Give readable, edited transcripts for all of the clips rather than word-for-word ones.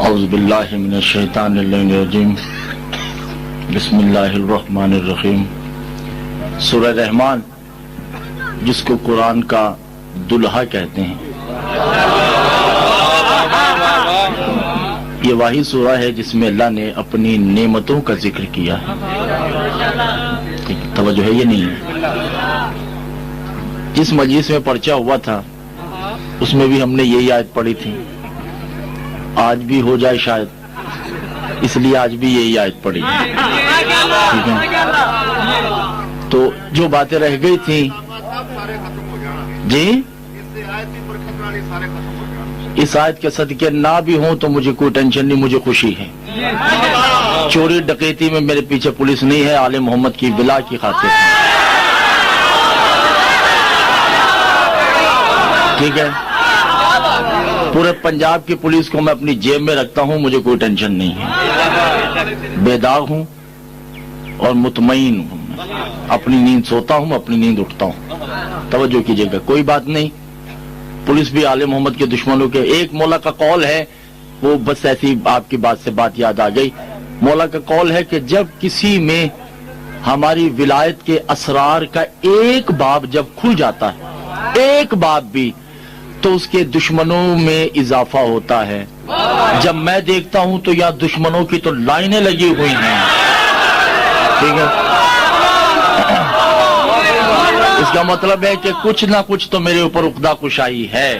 اعوذ باللہ من الشیطان الرجیم بسم اللہ الرحمن الرحیم۔ سورہ رحمان جس کو قرآن کا دلہا کہتے ہیں، یہ وہی سورہ ہے جس میں اللہ نے اپنی نعمتوں کا ذکر کیا ہے۔ توجہ ہے یہ نہیں ہے؟ جس مجلس میں پرچہ ہوا تھا اس میں بھی ہم نے یہی آیت پڑھی تھی، آج بھی ہو جائے شاید، اس لیے آج بھی یہی آیت پڑھی ہے، ٹھیک ہے؟ تو جو باتیں رہ گئی تھیں جی اس آیت کے صدقے نہ بھی ہوں تو مجھے کوئی ٹینشن نہیں، مجھے خوشی ہے۔ چوری ڈکیتی میں میرے پیچھے پولیس نہیں ہے، آل محمد کی بلا کی خاطر، ٹھیک ہے؟ پورے پنجاب کی پولیس کو میں اپنی جیب میں رکھتا ہوں، مجھے کوئی ٹینشن نہیں ہے، بے داغ ہوں اور مطمئن ہوں، اپنی نیند سوتا ہوں، اپنی نیند اٹھتا ہوں۔ توجہ کیجئے گا، کوئی بات نہیں۔ پولیس بھی آل محمد کے دشمنوں کے، ایک مولا کا قول ہے، وہ بس ایسی آپ کی بات سے بات یاد آ گئی، مولا کا قول ہے کہ جب کسی میں ہماری ولایت کے اسرار کا ایک باب جب کھل جاتا ہے، ایک باب بھی، تو اس کے دشمنوں میں اضافہ ہوتا ہے۔ جب میں دیکھتا ہوں تو یہاں دشمنوں کی تو لائنیں لگی ہوئی ہیں، ٹھیک ہے؟ اس کا مطلب ہے کہ کچھ نہ کچھ تو میرے اوپر عقدہ کشائی ہے،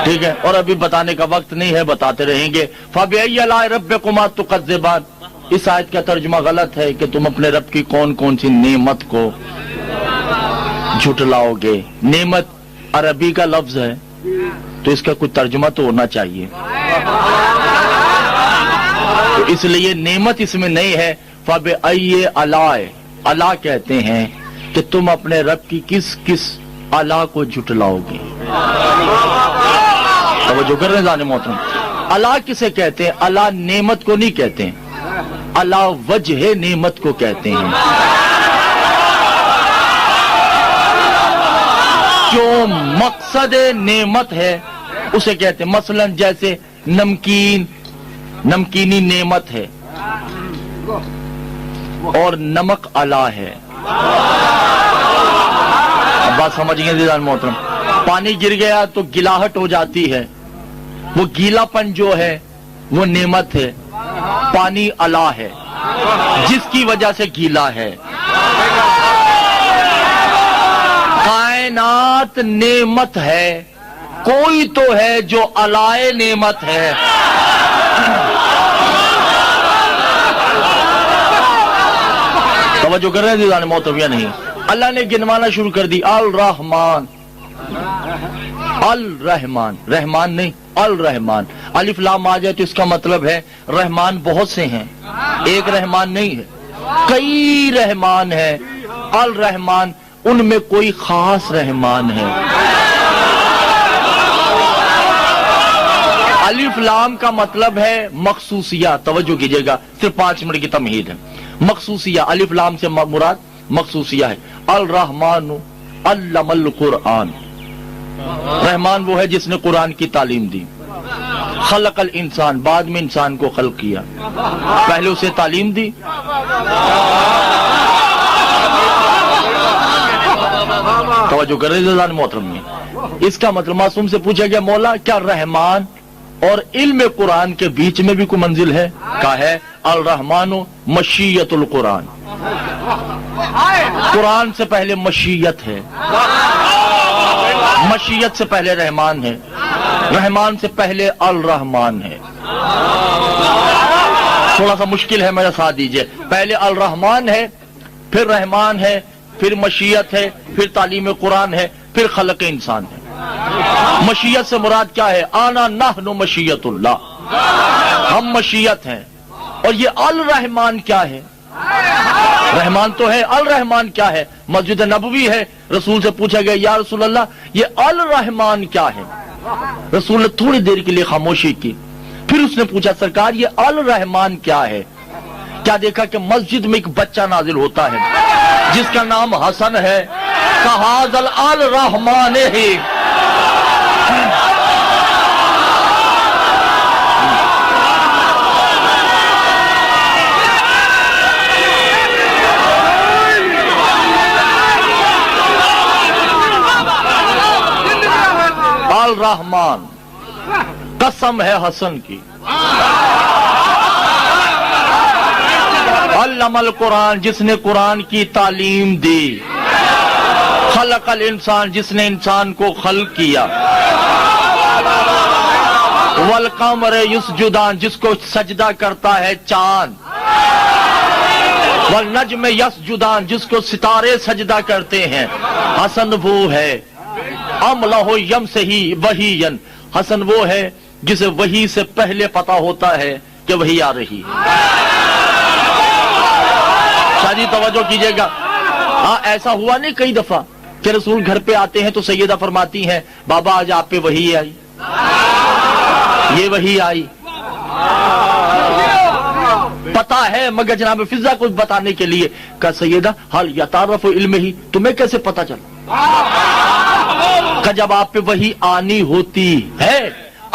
ٹھیک ہے؟ اور ابھی بتانے کا وقت نہیں ہے، بتاتے رہیں گے۔ فَبِأَيِّ آلَاءِ رَبِّكُمَا تُكَذِّبَانِ، اس آیت کا ترجمہ غلط ہے کہ تم اپنے رب کی کون کون سی نعمت کو جھٹلاؤ گے۔ نعمت عربی کا لفظ ہے تو اس کا کوئی ترجمہ تو ہونا چاہیے، تو اس لیے نعمت اس میں نہیں ہے۔ فَبِأَيِّ آلَاءِ، اللہ کہتے ہیں کہ تم اپنے رب کی کس کس اللہ کو جھٹلاؤ گے۔ توجہ کر رہے ہیں ذہن محترم؟ اللہ کسے کہتے ہیں؟ اللہ نعمت کو نہیں کہتے ہیں، اللہ وجہ نعمت کو کہتے ہیں۔ جو مقصد نعمت ہے اسے کہتے ہیں، مثلا جیسے نمکینی نعمت ہے اور نمک علا ہے۔ اب بات سمجھ گئے جان محترم؟ پانی گر گیا تو گلاہٹ ہو جاتی ہے، وہ گیلا پن جو ہے وہ نعمت ہے، پانی علا ہے جس کی وجہ سے گیلا ہے۔ کائنات نعمت ہے، کوئی تو ہے جو علائے نعمت ہے۔ توجہ کر رہے ہیں دیدان محترم یا نہیں؟ اللہ نے گنوانا شروع کر دی، الرحمن، الرحمن، رحمان نہیں، الرحمن۔ الف لام آ جائے تو اس کا مطلب ہے رحمان بہت سے ہیں، ایک رحمان نہیں ہے، کئی رحمان ہیں۔ الرحمن، ان میں کوئی خاص رحمان ہے۔ الف لام کا مطلب ہے مخصوصیہ، توجہ کیجئے گا، صرف 5 منٹ کی تمہید ہے۔ مخصوصیہ، الف لام سے مراد مخصوصیہ ہے۔ الرحمن علم القرآن، رحمان وہ ہے جس نے قرآن کی تعلیم دی۔ خلق الانسان، بعد میں انسان کو خلق کیا، پہلے اسے تعلیم دی۔ توجہ کر رہے ہیں محترم میں؟ اس کا مطلب معصوم سے پوچھا گیا، مولا کیا رحمان اور علم قرآن کے بیچ میں بھی کوئی منزل ہے؟ کہا ہے الرحمن مشیت القرآن، قرآن سے پہلے مشیت ہے، مشیت سے پہلے رحمان ہے، رحمان سے پہلے الرحمن ہے۔ تھوڑا سا مشکل ہے، میرا ساتھ دیجئے۔ پہلے الرحمن ہے، پھر رحمان ہے، پھر مشیت ہے، پھر تعلیم قرآن ہے، پھر خلق انسان ہے۔ مشیت سے مراد کیا ہے؟ آنا نحن مشیت اللہ، ہم مشیت ہیں۔ اور یہ الرحمن کیا ہے؟ رحمان تو ہے، الرحمن کیا ہے؟ مسجد نبوی ہے، رسول سے پوچھا گیا یا رسول اللہ یہ الرحمن کیا ہے؟ رسول نے تھوڑی دیر کے لیے خاموشی کی، پھر اس نے پوچھا سرکار یہ الرحمن کیا ہے؟ کیا دیکھا کہ مسجد میں ایک بچہ نازل ہوتا ہے جس کا نام حسن ہے، کہاذل الرحمن ہے۔ रहमान, कसम है हसन की। अल्लमल कुरान, जिसने कुरान की तालीम दी। खलकल इंसान, जिसने इंसान को खल्क किया। वल कमर युस्जुदान, जिसको सजदा करता है चांद। वल नज्म यस्जुदान, जिसको सितारे सजदा करते हैं। हसन वो है, अमलहो यम से ही वहीयन, हसन वो है जिसे वही से पहले पता होता है कि वही आ रही है। शादी तवज्जो कीजिएगा। हाँ, ऐसा हुआ नहीं कई दफा कि रसूल घर पे आते हैं तो सैयदा फरमाती हैं, बाबा आज आप पे वही आई, ये वही आई। पता है मगर जनाब फिजा को बताने के लिए कहा, सैयदा हल यतारफ इल्म ही, तुम्हें कैसे पता चला? कहा जब आप पे वही आनी होती है,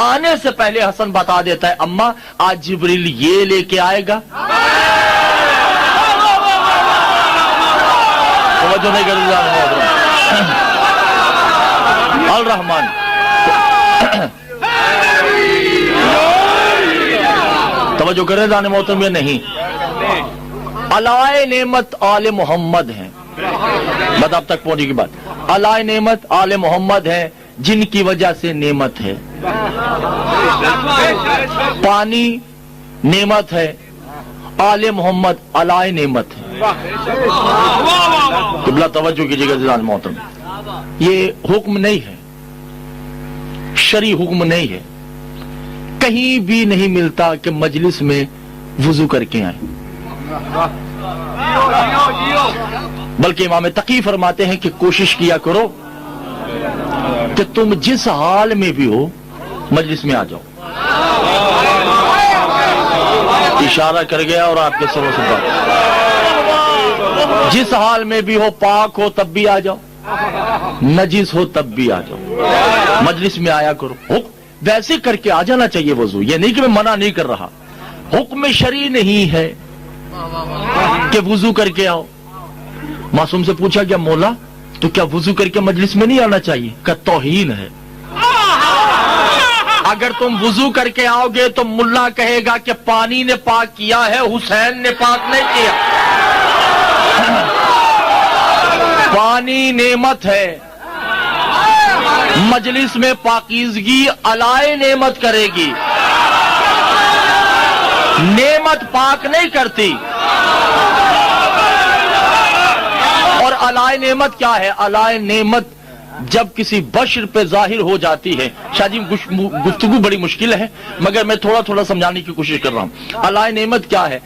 आने से पहले हसन बता देता है, अम्मा आज जिब्रील ये लेके आएगा। तवज्जो नहीं कर अल रहमान। तवज्जो करें दाने मोहतरम या नहीं? अलाए नेमत आले मोहम्मद हैं, बस अब तक पहुंची की बात। अलाए नेमत आले मोहम्मद हैं, जिनकी वजह से नेमत है। पानी नेमत है, आले मोहम्मद अलाए नेमत है। किबला तवज्जो कीजिएगा दाने मोहतरम, ये हुक्म नहीं है, शरी हुक्म नहीं है। कहीं भी नहीं मिलता कि मजलिस में वुजू करके आए, बल्कि इमाम तकी फरमाते हैं कि कोशिश किया करो कि तुम जिस हाल में भी हो मजलिस में आ जाओ। इशारा कर गया और आपके सरों से बात, जिस हाल में भी हो, पाक हो तब भी आ जाओ, नजीस हो तब भी आ जाओ, मजलिस में आया करो। वैसे करके आ जाना चाहिए वजू, ये नहीं कि मैं मना नहीं कर रहा, हुक्म शरी नहीं है कि वजू करके आओ। मासूम से पूछा क्या मौला तो क्या वजू करके मजलिस में नहीं आना चाहिए? का तौहीन है। अगर तुम वजू करके आओगे तो मुल्ला कहेगा कि पानी ने पाक किया है, हुसैन ने पाक नहीं किया। पानी नेमत है, मजलिस में पाकीज़गी अलाए नेमत करेगी, नेमत पाक नहीं करती। और अलाए नेमत क्या है? अलाए नेमत जब किसी बशर पे जाहिर हो जाती है। शादी गुफ्तगू बड़ी मुश्किल है मगर मैं थोड़ा थोड़ा समझाने की कोशिश कर रहा हूं। अलाए नेमत क्या है?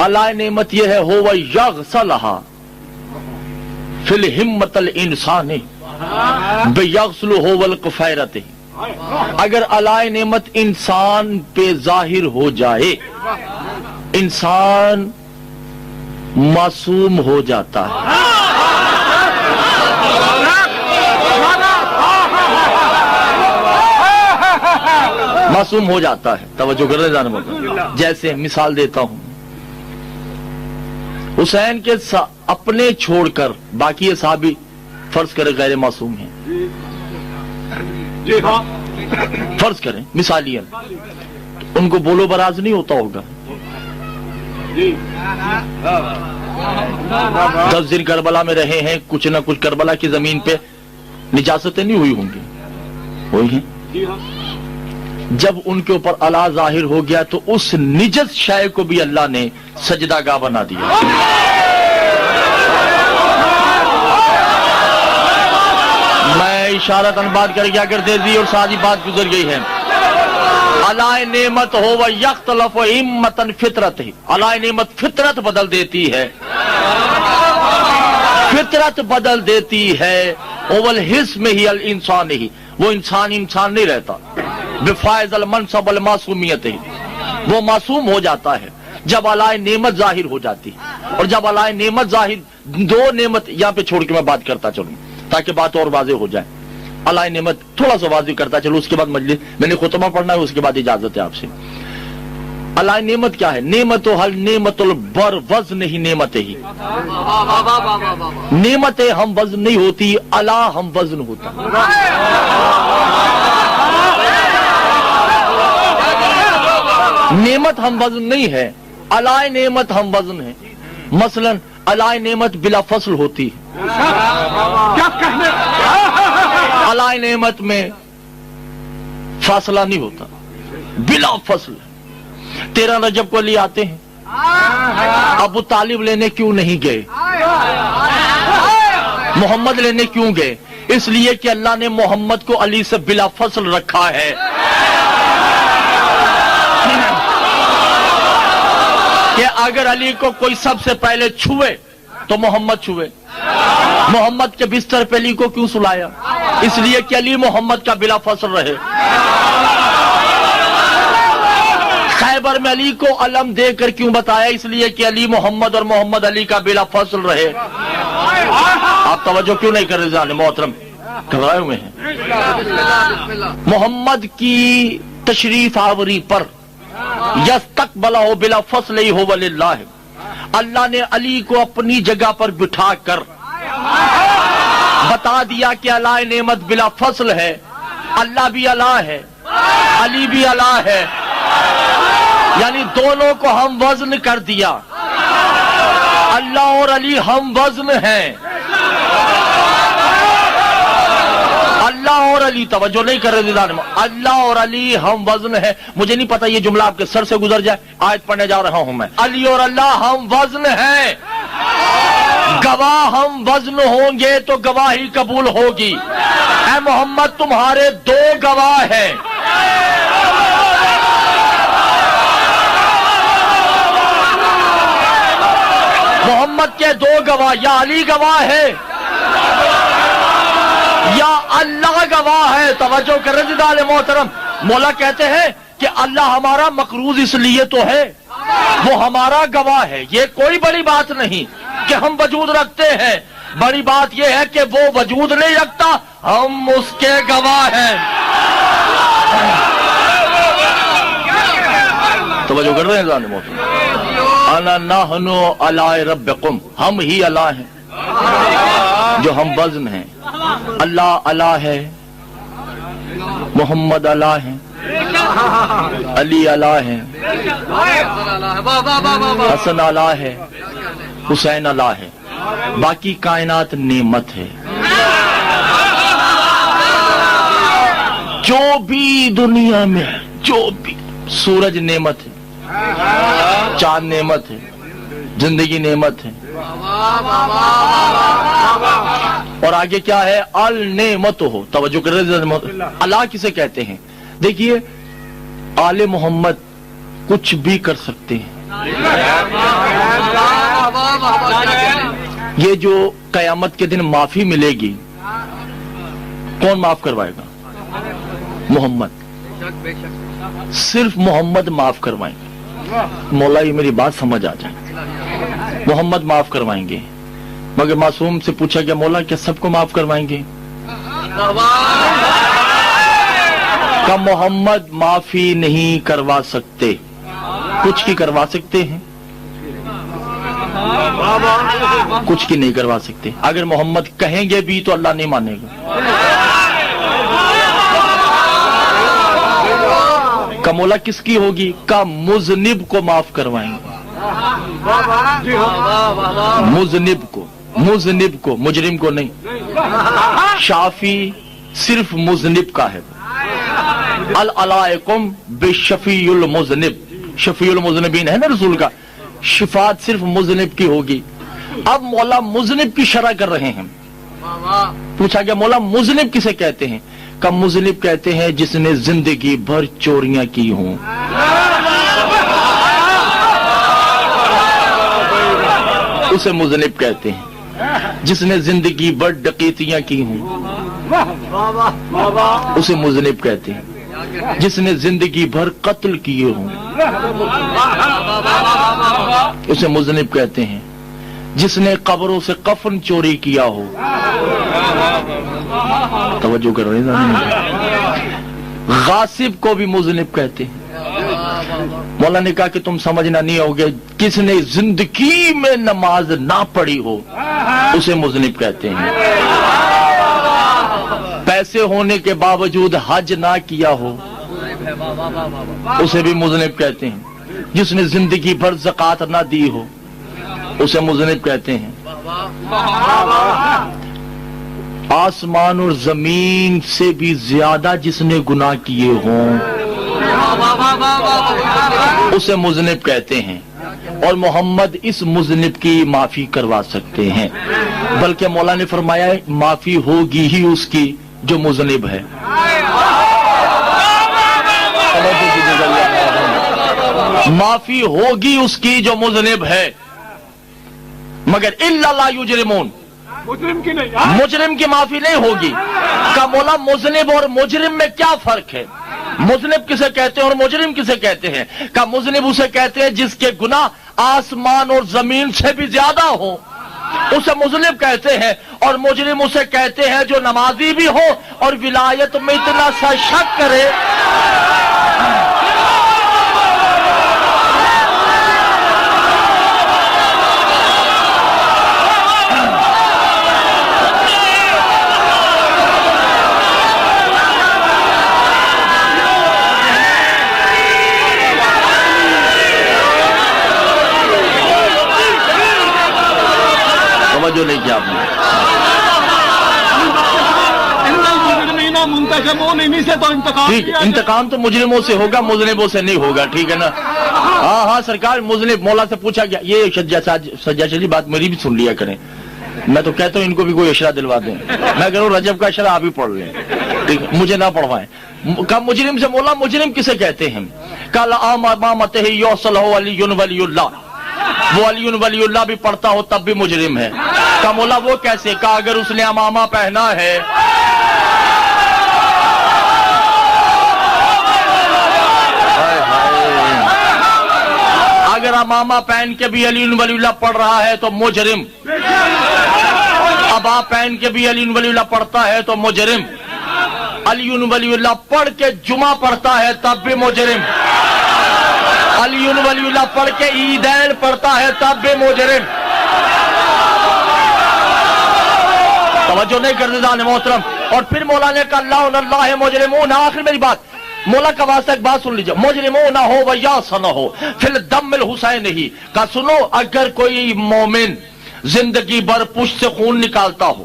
अलाए नेमत यह है, हो व यग़सलहा फिल हिम्मतल इंसानी बेयग़सलु हो वल कफ़ैरते। अगर अलाए नेमत इंसान पे जाहिर हो जाए, इंसान मासूम हो जाता है। मासूम हो जाता है। तवज्जो कर रहे जाने वाले। जैसे मिसाल देता हूं, हुसैन के अपने छोड़कर बाकी सहाबी फर्ज करें गैर मासूम हैं, फर्ज करें मिसालियन, उनको बोलो बराज नहीं होता होगा। 10 दिन करबला में रहे हैं, कुछ न कुछ करबला की जमीन पे निजासतें नहीं हुई होंगी, हुई हैं। जब उनके ऊपर अला जाहिर हो गया तो उस निजस शय को भी अल्लाह ने सजदागाह बना दिया। मैं इशारतन बात करके आकर दे दी और सारी बात गुजर गई है। अलाए नेमत हो व यख्तलफ हिम्मतन फितरत ही, अलाए नेमत फितरत बदल देती है, फितरत बदल देती है। ओवल हिस्स में ही अल इंसान ही, वो इंसान नहीं रहता। बिफाइज अल मनसब अल मासूमियत ही, वो मासूम हो जाता है जब अलाए नेमत जाहिर हो जाती है। और जब अलाए नेमत जाहिर, दो नेमत यहां पे छोड़ के मैं बात करता चलूं ताकि बात और वाज़ेह हो जाए। अलाए नेमत थोड़ा सा वाज़ेह करता चलो, उसके बाद मजलिस मैंने खुतबा पढ़ना है, उसके बाद इजाजत है आपसे। अलाए नेमत क्या है? नेमत हल नेमतुल बर वज़न ही नेमत ही, नेमतें हम वज़न नहीं होती, अला हम वज़न होता। नेमत हम वजन नहीं है, अलाए नेमत हम वजन है। मसलन अलाए नेमत बिला फसल होती है, क्या कहने, अलाए नेमत में फासला नहीं होता, बिला फसल। 13 रजब को अली आते हैं, अबू तालिब लेने क्यों नहीं गए, मोहम्मद लेने क्यों गए? इसलिए कि अल्लाह ने मोहम्मद को अली से बिला फसल रखा है। कि अगर अली को कोई सबसे पहले छुए तो मोहम्मद छुए। मोहम्मद के बिस्तर पे अली को क्यों सुलाया? इसलिए कि अली मोहम्मद का बिला फसल रहे। खैबर में अली को अलम देकर क्यों बताया? इसलिए कि अली मोहम्मद और मोहम्मद अली का बिला फसल रहे। आप तवज्जो क्यों नहीं कर रहे? जाने मोहतरम घबराए हुए हैं। मोहम्मद की तशरीफ आवरी पर यस्तकबला हो बिला फसल ही हो वलिल्लाह, अल्लाह ने अली को अपनी जगह पर बिठा कर बता दिया कि अला नेमत बिला फसल है, अल्लाह भी अला है, अली भी अला है, यानी दोनों को हम वजन कर दिया। अल्लाह और अली हम वजन हैं। अल्लाह और अली, तवज्जो नहीं कर रहे दीदार में, अल्लाह और अली हम वजन है। मुझे नहीं पता ये जुमला आपके सर से गुजर जाए, आयत पढ़ने जा रहा हूं मैं। अली और अल्लाह हम वजन है। गवाह हम वजन होंगे तो गवाही कबूल होगी। ऐ मोहम्मद तुम्हारे 2 गवाह हैं। मोहम्मद के 2 गवाह, या अली गवाह है या अल्लाह गवाह है। तवज्जो कर रहे मोहतरम, मौला कहते हैं कि अल्लाह हमारा मकरूज इसलिए तो है, वो हमारा गवाह है। ये कोई बड़ी बात नहीं कि हम वजूद रखते हैं, बड़ी बात यह है कि वो वजूद नहीं रखता, हम उसके गवाह हैं। तवज्जो कर रहे हैं मोहतरम, अना नहनु अलाए रब्बिकुम, हम ही अल्लाह हैं जो हम वजन हैं। अल्लाह अल्लाह है, मोहम्मद अल्लाह है, अली अल्लाह है, हसन अल्लाह है, हुसैन अल्लाह है, बाकी कायनात नेमत है। जो भी दुनिया में है, जो भी, सूरज नेमत है, चांद नेमत है, जिंदगी नेमत है। और आगे क्या है? अल नेमत हो। तवज्जो कर रहे, अल्लाह किसे कहते हैं? देखिए, आले मोहम्मद कुछ भी कर सकते हैं। ये जो कयामत के दिन माफी मिलेगी, कौन माफ करवाएगा? मोहम्मद। सिर्फ मोहम्मद माफ करवाएंगे। मौला ये मेरी बात समझ आ जाए, मोहम्मद माफ करवाएंगे। मगर मासूम से पूछा गया, मौला क्या सबको माफ करवाएंगे? का मोहम्मद माफी नहीं करवा सकते, कुछ की करवा सकते हैं, कुछ की नहीं करवा सकते। अगर मोहम्मद कहेंगे भी तो अल्लाह नहीं मानेगा। का मौला किसकी होगी? का मुजनिब को माफ करवाएंगे। मुजनिब को, मुजरिम को नहीं। शाफी सिर्फ मुजनिब का है। अल अलाइकुम बिशफीउल मुजनिब, शफीउल मुजनिबीन है ना रसूल का, शिफात सिर्फ मुजनिब की होगी। अब मौला मुजनिब की शरह कर रहे हैं। पूछा गया, मौला मुजनिब किसे कहते हैं? का मुजनिब कहते हैं जिसने जिंदगी भर चोरियां की हों। उसे मुजनिब कहते हैं। जिसने जिंदगी भर डकैतियां की हों, उसे मुजनिब कहते हैं। जिसने जिंदगी भर कत्ल किए हों, उसे मुजनिब कहते हैं। जिसने कब्रों से कफन चोरी किया हो, तवज्जो करो, गासिब को भी मुजनिब कहते हैं। मौला ने कहा कि तुम समझना नहीं होगे, किसने जिंदगी में नमाज ना पढ़ी हो उसे मुजनिब कहते हैं। पैसे होने के बावजूद हज ना किया हो اسے بھی مذنب کہتے ہیں. جس نے زندگی بھر زکات نہ دی ہو اسے مذنب کہتے ہیں. آسمان اور زمین سے بھی زیادہ جس نے گناہ کیے ہوں اسے مذنب کہتے ہیں. اور محمد اس مذنب کی معافی کروا سکتے ہیں. بلکہ مولا نے فرمایا ہے معافی ہوگی ہی اس کی جو مذنب ہے. معافی ہوگی اس کی جو مذنب ہے مگر الا لا یجرمون، مجرم کی نہیں. مجرم کی معافی نہیں ہوگی. کا مولا مذنب اور مجرم میں کیا فرق ہے؟ مذنب کسے کہتے ہیں اور مجرم کسے کہتے ہیں؟ کا مذنب اسے کہتے ہیں جس کے گناہ آسمان اور زمین سے بھی زیادہ ہو اسے مذنب کہتے ہیں. اور مجرم اسے کہتے ہیں جو نمازی بھی ہو اور ولایت میں اتنا سا شک کرے. جو نہیں کیا آپ نے. ٹھیک ہے انتقام تو مجرموں سے ہوگا مذنبوں سے نہیں ہوگا. ٹھیک ہے نا. ہاں ہاں سرکار مذنب مولا سے پوچھا گیا. یہ سجاد شریف بات میری بھی سن لیا کریں. میں تو کہتا ہوں ان کو بھی کوئی اشرا دلوا دیں. میں کہوں رجب کا اشرا آپ ہی پڑھ لیں. ٹھیک مجھے نہ پڑھوائیں. کہا مجرم سے مولا مجرم کسے کہتے ہیں؟ کہا امامتہ یوصل علی ولی اللہ. وہ علی ولی اللہ بھی پڑھتا ہو تب بھی مجرم ہے. کہا مولا وہ کیسے؟ کہا اگر اس نے امامہ پہنا ہے اگر امامہ پہن کے بھی علی ولی اللہ پڑھ رہا ہے تو مجرم. ابا پہن کے بھی علی ولی اللہ پڑھتا ہے تو مجرم. علی ولی اللہ پڑھ کے جمعہ پڑھتا ہے تب بھی مجرم. علی ولی اللہ پڑھ کے عیدین پڑھتا ہے تب بھی مجرم. توجہ نہیں کرتے جان محترم. اور پھر مولا نے کہا اللہ اللہ مجرمون. آخر میری بات مولا کا واسطہ ایک بات سن لیجیے. مجرمون نہ ہو ویاس نہ ہو فی الدم الحسین ہی. کہا سنو اگر کوئی مومن زندگی بھر پشت سے خون نکالتا ہو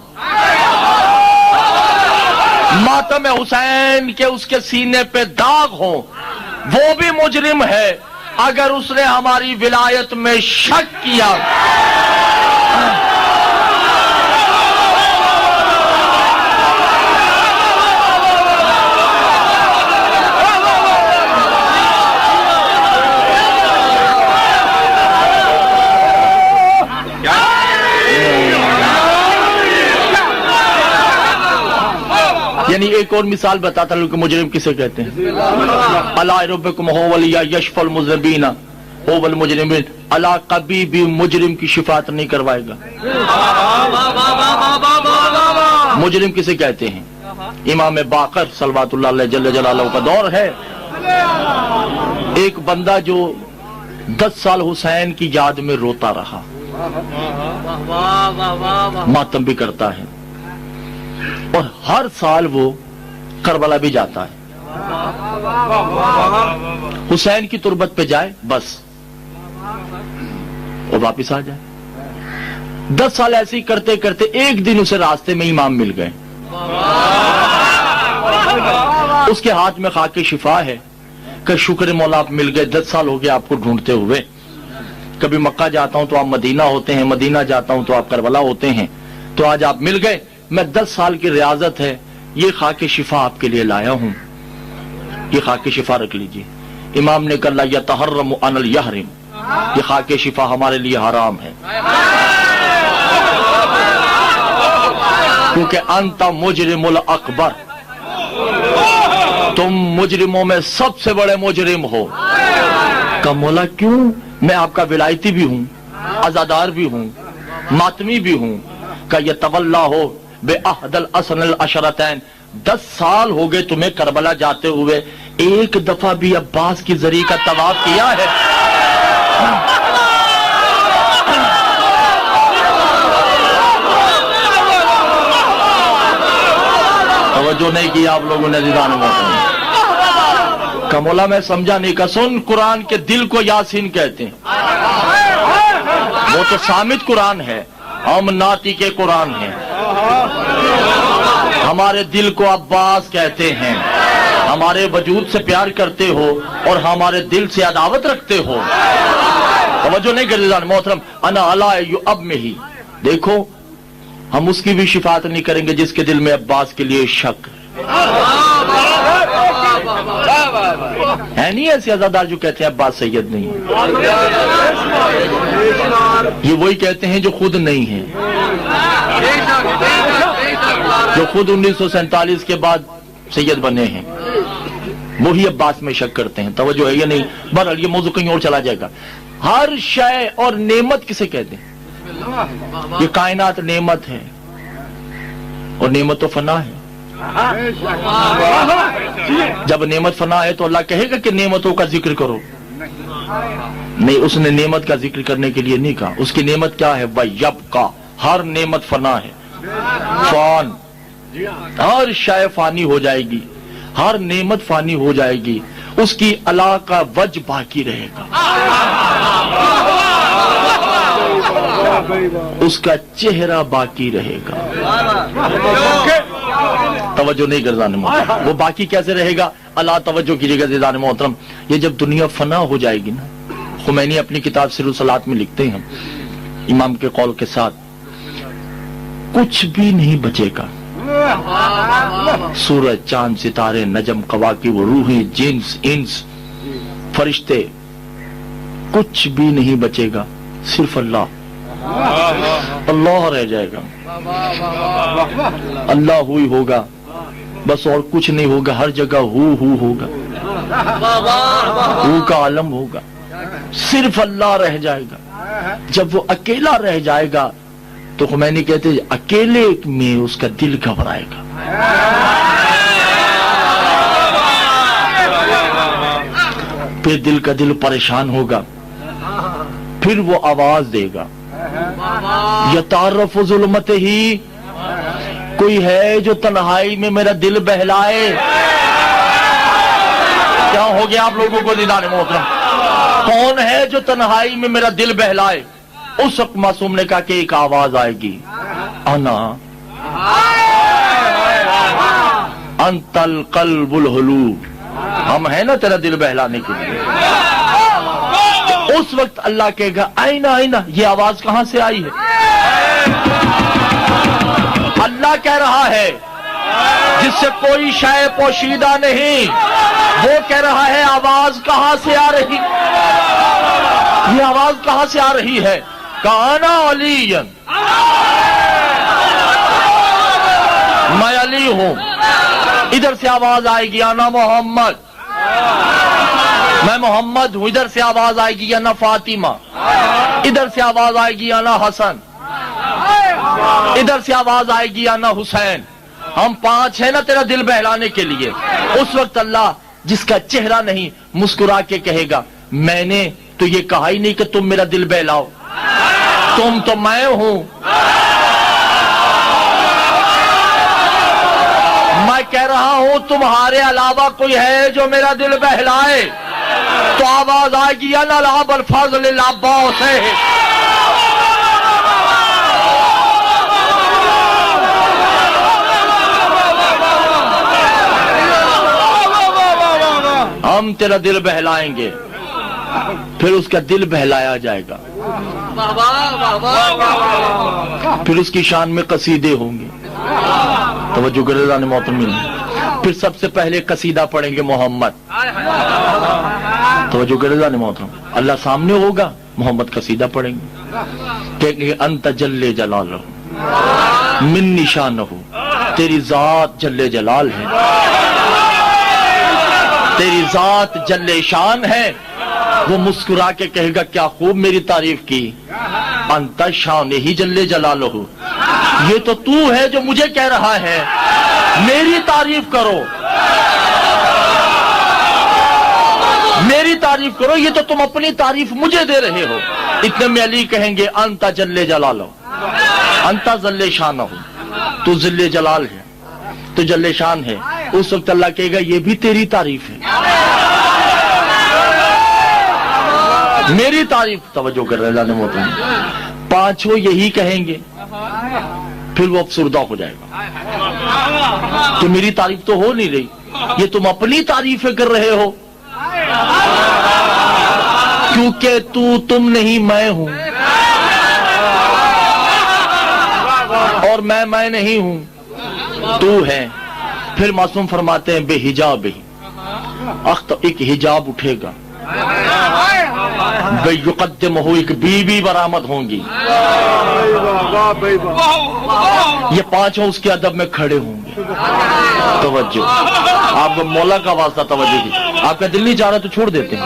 ماتم حسین کے اس کے سینے پہ داغ ہو وہ بھی مجرم ہے اگر اس نے ہماری ولایت میں شک کیا. یعنی ایک اور مثال بتاتا ہوں کہ مجرم کسے کہتے ہیں. الا ربکم هو ولی یشفی المذنبین هو المجرمین. الا کبھی بھی مجرم کی شفاعت نہیں کروائے گا. مجرم کسے کہتے ہیں؟ امام باقر صلوات اللہ علیہ جل جلالہ کا دور ہے. ایک بندہ جو 10 سال حسین کی یاد میں روتا رہا ماتم بھی کرتا ہے اور ہر سال وہ کربلا بھی جاتا ہے. حسین کی تربت پہ جائے بس اور واپس آ جائے. 10 سال ایسے ہی کرتے کرتے ایک دن اسے راستے میں امام مل گئے. اس کے ہاتھ میں خاک شفا ہے کہ شکر مولا آپ مل گئے. 10 سال ہو گئے آپ کو ڈھونڈتے ہوئے. کبھی مکہ جاتا ہوں تو آپ مدینہ ہوتے ہیں, مدینہ جاتا ہوں تو آپ کربلا ہوتے ہیں, تو آج آپ مل گئے. میں 10 سال کی ریاضت ہے, یہ خاک شفا آپ کے لیے لایا ہوں, یہ خاک شفا رکھ لیجئے. امام نے کہا لا یتحرم عن الیحرم, یہ خاک شفا ہمارے لیے حرام ہے کیونکہ انت مجرم الاکبر, تم مجرموں میں سب سے بڑے مجرم ہو. کہا مولا کیوں؟ میں آپ کا ولایتی بھی ہوں, عزادار بھی ہوں, ماتمی بھی ہوں. کہ یہ تولا ہو بے عہد الاسن العشرتین. 10 سال ہو گئے تمہیں کربلا جاتے ہوئے, ایک دفعہ بھی عباس کی زری کا طواف کیا ہے؟ توجہ نہیں کی آپ لوگوں نے. عزیزان محترم कमोला मैं समझा नहीं का सुन, कुरान के दिल को यासीन कहते हैं, वो तो सामित कुरान है, हम नाती के कुरान है। हमारे दिल को अब्बास कहते हैं, हमारे वजूद से प्यार करते हो और हमारे दिल से अदावत रखते हो। तवज्जो नहीं कर मोहतरम, अना अला अब में ही देखो, हम उसकी भी शिफात नहीं करेंगे जिसके दिल में अब्बास के लिए शक है। नहीं ऐसे अज़ादार जो कहते हैं अब्बास सैयद नहीं, ये वही कहते हैं जो खुद नहीं है, जो खुद 1947 के बाद सैयद बने हैं, वही अब्बास में शक करते हैं। तवज्जो है या नहीं? बहरहाल ये मौजू कहीं और चला जाएगा। हर शय और नेमत किसे कहते हैं? ये कायनात नेमत है और नेमत तो फना है। जब नेमत फना है तो अल्लाह कहेगा कि नेमतों का जिक्र करो? नहीं, उसने नेमत का जिक्र करने के लिए नहीं कहा। उसकी नेमत क्या है? वयब का, हर नेमत फना है, फान, हर शय फानी हो जाएगी, हर नेमत फानी हो जाएगी, उसकी अला का वज बाकी रहेगा, उसका चेहरा बाकी रहेगा। तवज्जो नहीं कर जाने मोहतरम, वो बाकी कैसे रहेगा? अल्लाह तवज्जो कीजिएगा ज़िदान मोहतरम, ये जब दुनिया फना हो जाएगी ना, खुमैनी अपनी किताब सिरुल सलात में लिखते हैं, इमाम के कौल के साथ, कुछ भी नहीं बचेगा। सूरज, चांद, सितारे, नजम, कवाकिब, रूहें, जिन्स, इंस, फरिश्ते, कुछ भी नहीं बचेगा, सिर्फ अल्लाह। अल्लाह रह जाएगा, अल्लाह हुई होगा, बस और कुछ नहीं होगा। हर जगह हु होगा, हु का आलम होगा, सिर्फ अल्लाह रह जाएगा। जब वो अकेला रह जाएगा तो खुमैनी कहते हैं अकेले में उसका दिल घबराएगा। फिर दिल का दिल परेशान होगा, फिर वो आवाज देगा, यतारफ जुल्मत ही, कोई है जो तन्हाई में मेरा दिल बहलाए। क्या हो गया आप लोगों को दीदान मोहतरम? कौन है जो तन्हाई में मेरा दिल बहलाए? उस वक्त मासूम ने कहा कि एक आवाज आएगी, अना अंतल कल्बुल हुलू, हम है ना तेरा दिल बहलाने के लिए। उस वक्त अल्लाह कहेगा आईना आईना, ये आवाज कहां से आई है? अल्लाह कह रहा है जिससे कोई शय पोशीदा नहीं, वो कह रहा है आवाज कहां से आ रही, ये आवाज कहां से आ रही है? काना अलीयन, मैं अली हूं। इधर से आवाज आएगी आना मोहम्मद, मैं मोहम्मद हूं। इधर से आवाज आएगी आना फातिमा, इधर से आवाज आएगी आना हसन, इधर से आवाज आएगी आना हुसैन। हम पांच हैं ना तेरा दिल बहलाने के लिए। उस वक्त अल्लाह जिसका चेहरा नहीं मुस्कुरा के कहेगा मैंने तो ये कहा ही नहीं कि तुम मेरा दिल बहलाओ, तुम तो मैं हूं। मैं कह रहा हूं तुम्हारे अलावा कोई है जो मेरा दिल बहलाए, तो आवाज आएगी अना लाबल फज़ल अब्बास है। हम तेरा दिल बहलाएंगे, फिर उसका दिल बहलाया जाएगा, फिर उसकी शान में कसीदे होंगे। तवज्जो गिरदान मोहतरमीन, फिर सबसे पहले कसीदा पढ़ेंगे मोहम्मद। तवज्जो गिरदान मोहतरम, अल्लाह सामने होगा, मोहम्मद कसीदा पढ़ेंगे, कहेंगे अंत जल्ले जलाल मिन निशान हो, तेरी जात जल्ले जलाल है, तेरी जात जल्ले शान है। वो मुस्कुरा के कहेगा क्या खूब मेरी तारीफ की, अंत शान ही जल्ले जलाल हो, ये तो तू है जो मुझे कह रहा है मेरी तारीफ करो, मेरी तारीफ करो, ये तो तुम अपनी तारीफ मुझे दे रहे हो। इतने में अली कहेंगे अंत जल्ले जलाल हो, अंत जल्ले शान हो, तू जल्ले जलाल है, तू जल्ले शान है। उस वक्त अल्लाह कहेगा ये भी तेरी तारीफ है। میری تعریف توجہ کر رہے ہیں محترم، پانچوں یہی کہیں گے، پھر وہ افسردہ ہو جائے گا کہ میری تعریف تو ہو نہیں رہی، یہ تم اپنی تعریفیں کر رہے ہو، کیونکہ تم نہیں میں ہوں، اور میں نہیں ہوں، تو ہے۔ پھر معصوم فرماتے ہیں بے حجاب ہی ایک حجاب اٹھے گا، بے یقدم ہو ایک بیوی برآمد ہوں گی، یہ پانچوں اس کے ادب میں کھڑے ہوں گے۔ توجہ، آپ کو مولا کا واسطہ توجہ دی، آپ کا دل نہیں چاہ رہا تو چھوڑ دیتے ہیں،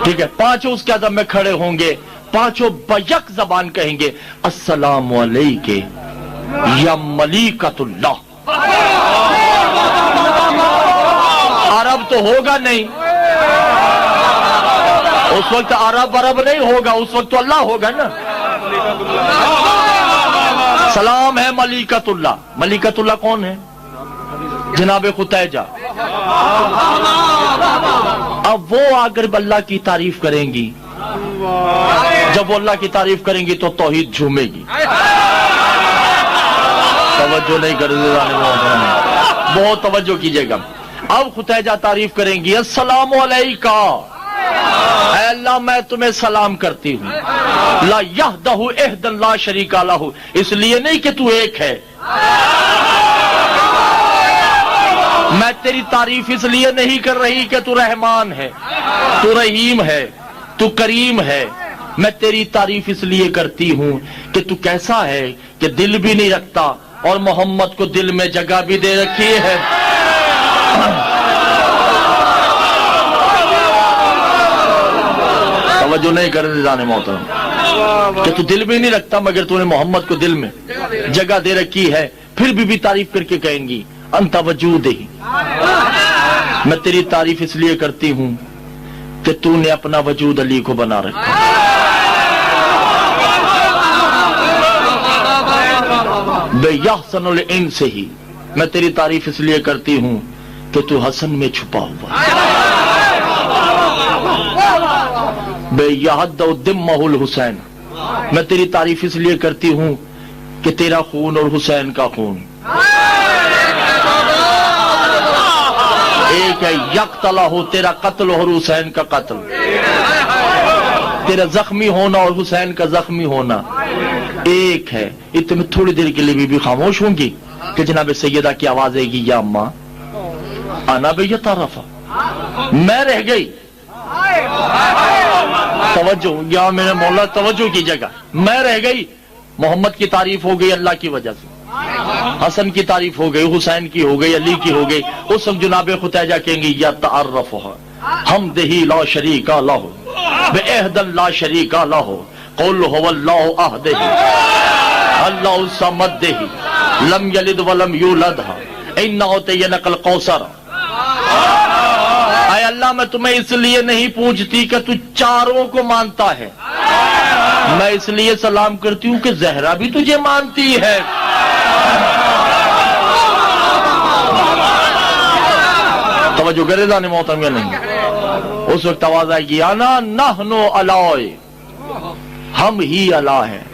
ٹھیک ہے۔ پانچوں اس کے ادب میں کھڑے ہوں گے، پانچوں بیک زبان کہیں گے السلام علیکہ یا ملیکۃ اللہ۔ عرب تو ہوگا نہیں، اس وقت عرب نہیں ہوگا، اس وقت تو اللہ ہوگا نا۔ سلام ہے ملیکۃ اللہ۔ ملیکۃ اللہ کون ہے؟ جناب خطیجہ۔ اب وہ آ کر اللہ کی تعریف کریں گی، جب وہ اللہ کی تعریف کریں گی تو توحید جھومے گی۔ توجہ نہیں کر رہے، بہت توجہ کیجئے گا۔ اب خطیجہ تعریف کریں گی السلام علیکہ، اے اللہ میں تمہیں سلام کرتی ہوں، لا یحدہ احد لا شریک لہ، اس لیے نہیں کہ تو ایک ہے، میں تیری تعریف اس لیے نہیں کر رہی کہ تو رحمان ہے، تو رحیم ہے، تو کریم ہے، میں تیری تعریف اس لیے کرتی ہوں کہ تو کیسا ہے کہ دل بھی نہیں رکھتا اور محمد کو دل میں جگہ بھی دے رکھی ہے۔ توجہ نہیں کر رہے جانے محترم، کہ تو دل بھی نہیں رکھتا مگر تو نے محمد کو دل میں جگہ دے رکھی ہے۔ پھر بھی تعریف کر کے کہیں گی انت وجودی، میں تیری تعریف اس لیے کرتی ہوں کہ تو نے اپنا وجود علی کو بنا رکھا۔ بے یحسن الانس ہی، میں تیری تعریف اس لیے کرتی ہوں کہ تو حسن میں چھپا ہوا۔ بے یحد دمہ الحسین، میں تیری تعریف اس لیے کرتی ہوں کہ تیرا خون اور حسین کا خون ایک ہے، یقتلہ ہو، تیرا قتل اور حسین کا قتل، تیرا زخمی ہونا اور حسین کا زخمی ہونا ایک ہے۔ اتنے تھوڑی دیر کے لیے بھی خاموش ہوں گی کہ جناب سیدہ کی آواز آئے گی یا اماں انا بیتعرفہ، میں رہ گئی۔ توجہ، یا میرے مولا توجہ کی جگہ، میں رہ گئی۔ محمد کی تعریف ہو گئی اللہ کی وجہ سے، حسن کی تعریف ہو گئی، حسین کی ہو گئی، علی کی ہو گئی۔ اس وقت جناب خطیجہ کہیں گی یا تعرفہ حمدہ لا شریک لہ بعہد لا شریک لہ قل هو اللہ احدہ اللہ الصمد لم یلد ولم یولد انا اعطیناک الکوثر۔ اے اللہ میں تمہیں اس لیے نہیں پوچھتی کہ تو چاروں کو مانتا ہے، میں اس لیے سلام کرتی ہوں کہ زہرا بھی تجھے مانتی ہے۔ توجہ کرے دانے محترم یا نہیں؟ اس وقت آواز آئے گی انا نحن الائے، ہم ہی اللہ ہیں۔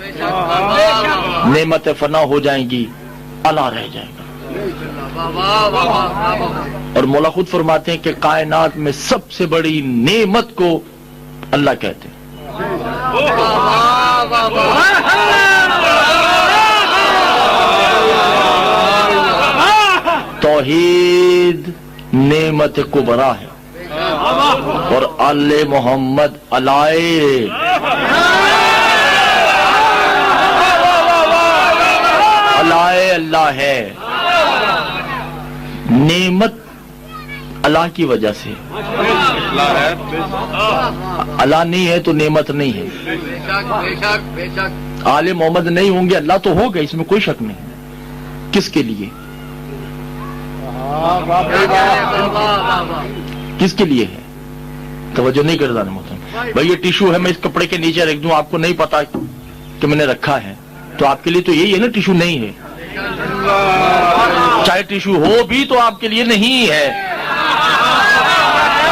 نعمت فنا ہو جائیں گی، اللہ رہ جائے گا۔ اور مولا خود فرماتے ہیں کہ کائنات میں سب سے بڑی نعمت کو اللہ کہتے ہیں۔ توحید نعمت کبرا ہے، اور آل محمد علائے اللہ ہے۔ نعمت اللہ کی وجہ سے، اللہ نہیں ہے تو نعمت نہیں ہے۔ آل محمد نہیں ہوں گے اللہ تو ہوگا، اس میں کوئی شک نہیں۔ کس کے لیے؟ کس کے لیے ہے؟ توجہ نہیں کر رہا محترم بھائی۔ یہ ٹیشو ہے، میں اس کپڑے کے نیچے رکھ دوں، آپ کو نہیں پتا کہ میں نے رکھا ہے، تو آپ کے لیے تو یہی ہے نا، ٹیشو نہیں ہے۔ چاہے ٹیشو ہو بھی تو آپ کے لیے نہیں ہے۔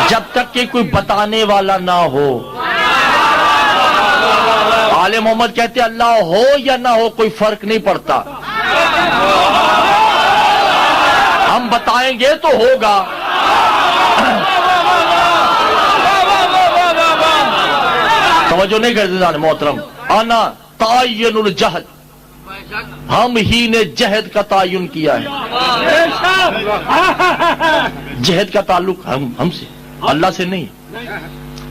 جب تک کہ کوئی بتانے والا نہ ہو. آل محمد کہتے ہیں اللہ ہو یا نہ ہو کوئی فرق نہیں پڑتا, ہم بتائیں گے تو ہوگا. توجہ نہیں کرتے جان محترم. انا تعین الجہد, ہم ہی نے جہد کا تعین کیا ہے. جہد کا تعلق ہم سے, اللہ سے نہیں.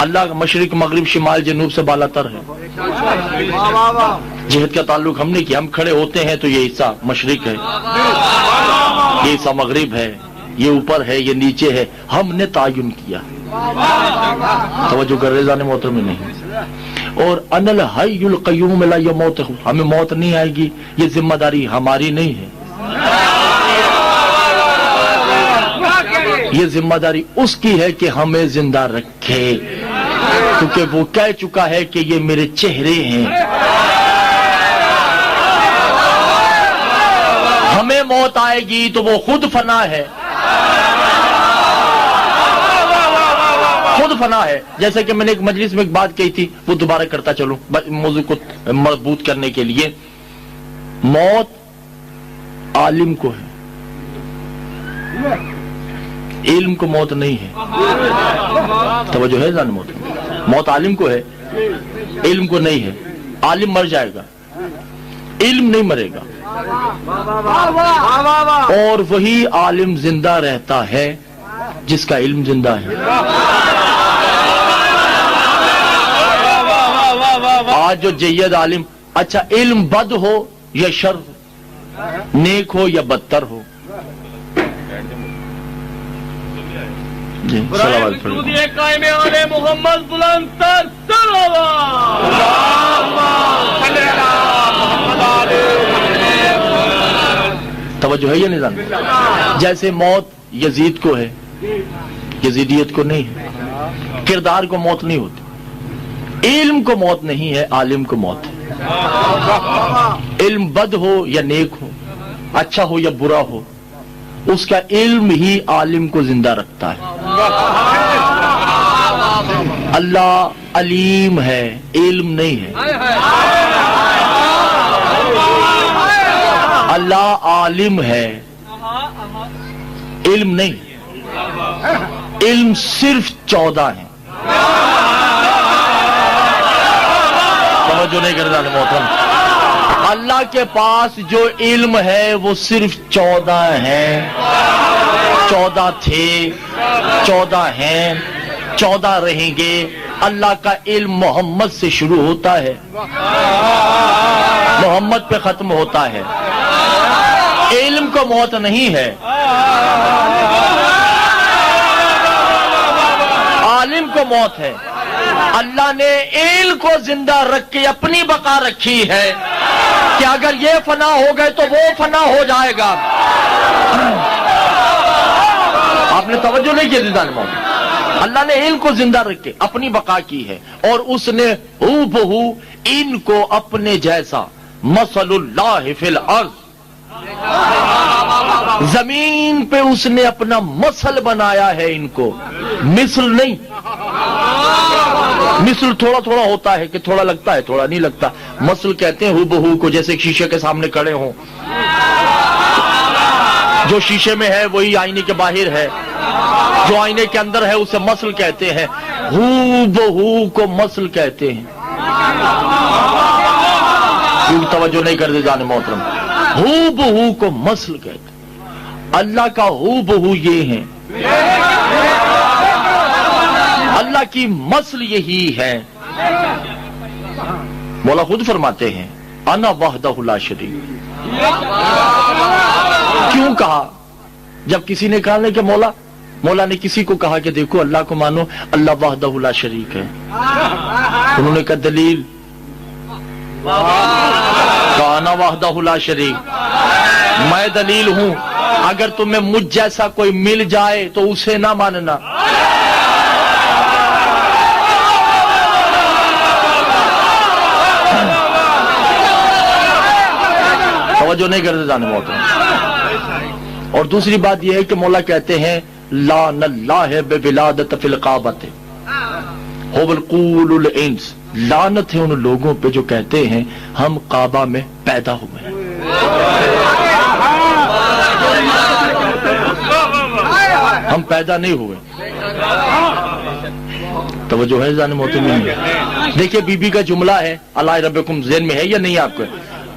اللہ کا مشرق مغرب شمال جنوب سے بالا تر ہے. جہد کا تعلق ہم نے کیا. ہم کھڑے ہوتے ہیں تو یہ حصہ مشرق ہے, یہ حصہ مغرب ہے, یہ اوپر ہے, یہ نیچے ہے, ہم نے تعین کیا. توجہ کر رہے جانے محترم میں نہیں. اور ان الحی القیوم لا یموت, ہمیں موت نہیں آئے گی, یہ ذمہ داری ہماری نہیں ہے. یہ ذمہ داری اس کی ہے کہ ہمیں زندہ رکھے, کیونکہ وہ کہہ چکا ہے کہ یہ میرے چہرے ہیں. ہمیں موت آئے گی تو وہ خود فنا ہے, خود فنا ہے. جیسے کہ میں نے ایک مجلس میں ایک بات کہی تھی, وہ دوبارہ کرتا چلوں موضوع کو مربوط کرنے کے لیے. موت عالم کو ہے, علم کو موت نہیں ہے. توجہ ہے جان محترم, موت عالم کو ہے, علم کو نہیں ہے. عالم مر جائے گا, علم نہیں مرے گا. اور وہی عالم زندہ رہتا ہے جس کا علم زندہ ہے. آج جو جید عالم, اچھا علم بد ہو یا شر ہو, نیک ہو یا بدتر ہو, جی قائم آل محمد بلند تر صلوات. توجہ ہے یا نہیں جان؟ جیسے موت یزید کو ہے, یزیدیت کو نہیں ہے. کردار کو موت نہیں ہوتی. علم کو موت نہیں ہے, عالم کو موت ہے. علم بد ہو یا نیک ہو, اچھا ہو یا برا ہو, اس کا علم ہی عالم کو زندہ رکھتا ہے. اللہ علیم ہے, علم نہیں ہے. اللہ عالم ہے, علم نہیں. علم صرف 14 ہے. توجہ نہیں کرتا محترم. اللہ کے پاس جو علم ہے وہ صرف 14 ہے. 14 تھے, 14 ہیں, 14 رہیں گے. اللہ کا علم محمد سے شروع ہوتا ہے, محمد پہ ختم ہوتا ہے. علم کو موت نہیں ہے, عالم کو موت ہے. اللہ نے علم کو زندہ رکھ کے اپنی بقا رکھی ہے کہ اگر یہ فنا ہو گئے تو وہ فنا ہو جائے گا. آپ نے توجہ نہیں کی زندہ موت. اللہ نے علم کو زندہ رکھ کے اپنی بقا کی ہے, اور اس نے ہو بہو ان کو اپنے جیسا مثل اللہ فی الارض, زمین پہ اس نے اپنا مثل بنایا ہے. ان کو مثل نہیں, مثل تھوڑا تھوڑا ہوتا ہے کہ تھوڑا لگتا ہے تھوڑا نہیں لگتا. مثل کہتے ہیں ہو بہو کو, جیسے شیشے کے سامنے کھڑے ہوں, جو شیشے میں ہے وہی آئینے کے باہر ہے, جو آئینے کے اندر ہے اسے مثل کہتے ہیں. ہو بہو کو مثل کہتے ہیں. کیوں توجہ نہیں کرتے جانے محترم؟ ہو بہو کو مثل کہتے ہیں. اللہ کا ہو بہو یہ ہے, اللہ کی مثل یہی ہے. مولا خود فرماتے ہیں انا وحدہ لا شریک. کیوں کہا؟ جب کسی نے کہا کہ مولا نے کسی کو کہا کہ دیکھو اللہ کو مانو, اللہ وحدہ لا شریک ہے. انہوں نے کہا دلیل, کہا انا وحدہ لا شریک, میں دلیل ہوں. اگر تمہیں مجھ جیسا کوئی مل جائے تو اسے نہ ماننا. توجہ نہیں کرتے جانے محترم. اور دوسری بات یہ ہے کہ مولا کہتے ہیں लान अल्लाह बिविलादत फिल काबत हुवल कूलुल इंस, लानत है उन लोगों पे जो कहते हैं हम काबा में पैदा हुए हैं। हम पैदा नहीं हुए। तवज्जो है जाने मोहतरम। देखिए बीबी का जुमला है, अल्लाह रब्बकुम, ज़हन में है या नहीं आपको?